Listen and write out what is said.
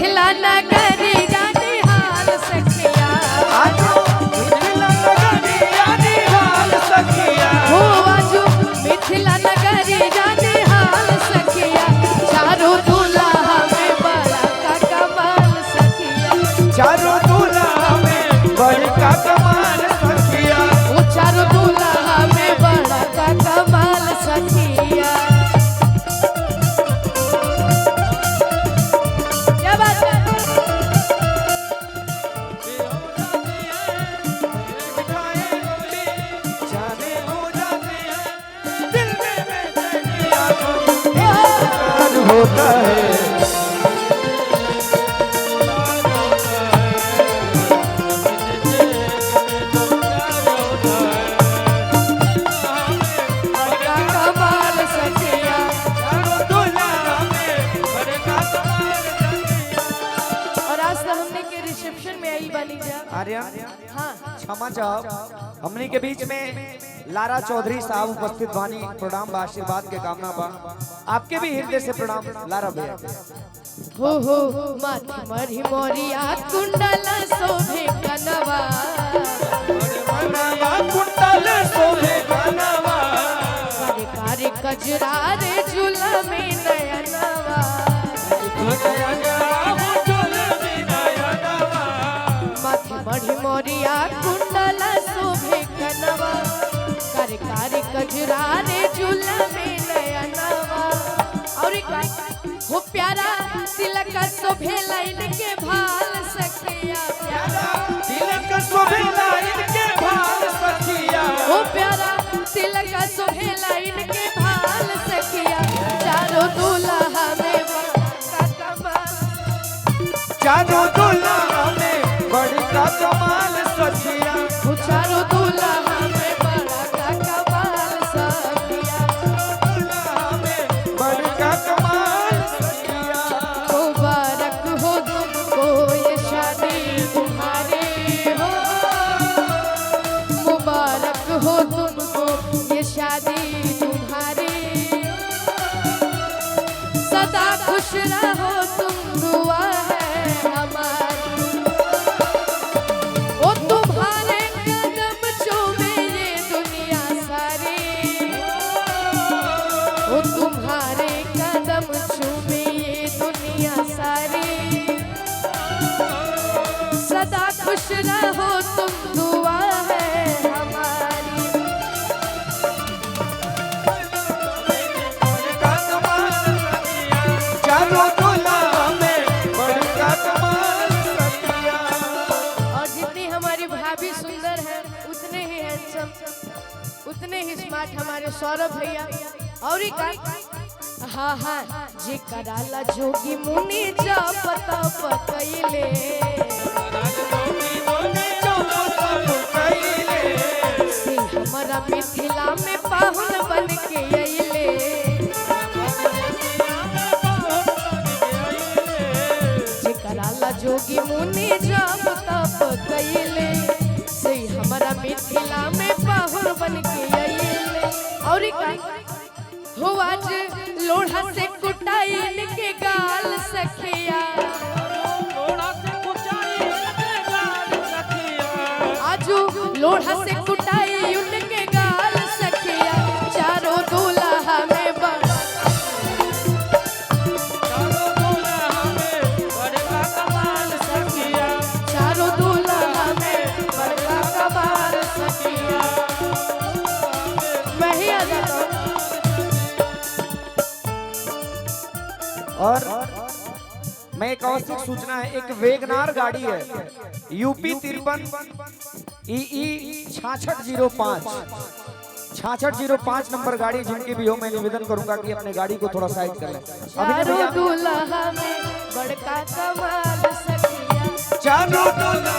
मिथिला नगरी जाने हाल सखिया मिथिला नगरी जाने हाल सखिया हो आजू मिथिला नगरी जाने हाल सखिया चारों दुल्हा में बड़ा का कमाल सखिया चारों दूल्हा में बड़का कमाल सखिया वो चारों दुल्हा में बड़ा का कमाल सखिया क्या बात है जाने हो जाते हैं दिल में बेचैनियां इकरार होता है बड़ा कमाल सखिया चारों दूल्हा में बड़का कमाल सखिया। और आज तो हमने के रिसेप्शन में आई बनी जा आर्या हाँ क्षमा चाहब हमनी के बीच में लारा चौधरी साहब उपस्थित बानी प्रणाम बा आशीर्वाद के कामना बा आपके भी हृदय से प्रणाम लारा भैया हो माथी मरी मोरिया कुंडल शोभे कनवा कुंडल शोभे कनवा कारे कारे कजरा रे झूला में नयनवा माथी मरी मोरिया कुंडल शोभे कनवा कारे कारे कजरा रे झूला में नयनवा और हो प्यारा तिलक शोभे लाइन के भाल सखिया प्यारा तिलक शोभे लाइन के भाल सखिया ओ प्यारा तिलक शोभे लाइन के भाल सखिया चारों दुल्हा में बड़ा कमाल चारों दूल्हा में बड़का कमाल सखिया ओ चारों दुल्हा में बड़ा कमाल सखिया दूल्हा में बड़का कमाल सखिया मुबारक हो तुमको ये शादी तुम्हारी हो मुबारक हो तुमको ये शादी तुम्हारी सदा खुश रहो तुम दुआ है हमारी ओ तुम्हारे कदम चूमे ये दुनिया सारी ओ तुम्हारे कदम चूमे ये दुनिया सारी सदा खुश रहो तुम दुआ है हमारी बड़का कमाल सखिया चारों दूल्हा में बड़का कमाल सखिया और जितनी हमारी भाभी सुंदर है उतने ही हैंडसम उतने ही स्मार्ट हमारे सौरभ भैया और हाँ हाँ जे कराला जोगी मुनि जा पता पतैले से हमारा मिथिला में पाहुन बन के अइले जे कराला जोगी मुनि जा पता पतैले से हमारा मिथिला में पाहुन बन के अइले और हो आज लोढ़ा से कुटाइन के गाल सखिया आजू लोढ़ा से कुटाई उनके गाल सखिया चारों दूल्हा में बड़ा चारों दूल्हा में बड़ा कमाल सखिया मैं ही आ जाता हूँ और मैं एक आवश्यक सूचना है एक वेगनार गाड़ी है यूपी 53 ई 6605 6605 नंबर गाड़ी जिनकी भी हो मैं निवेदन करूंगा कि अपने गाड़ी को थोड़ा साइड कर लें चारों दूल्हा में बड़का कमाल सखिया चारों दूल्हा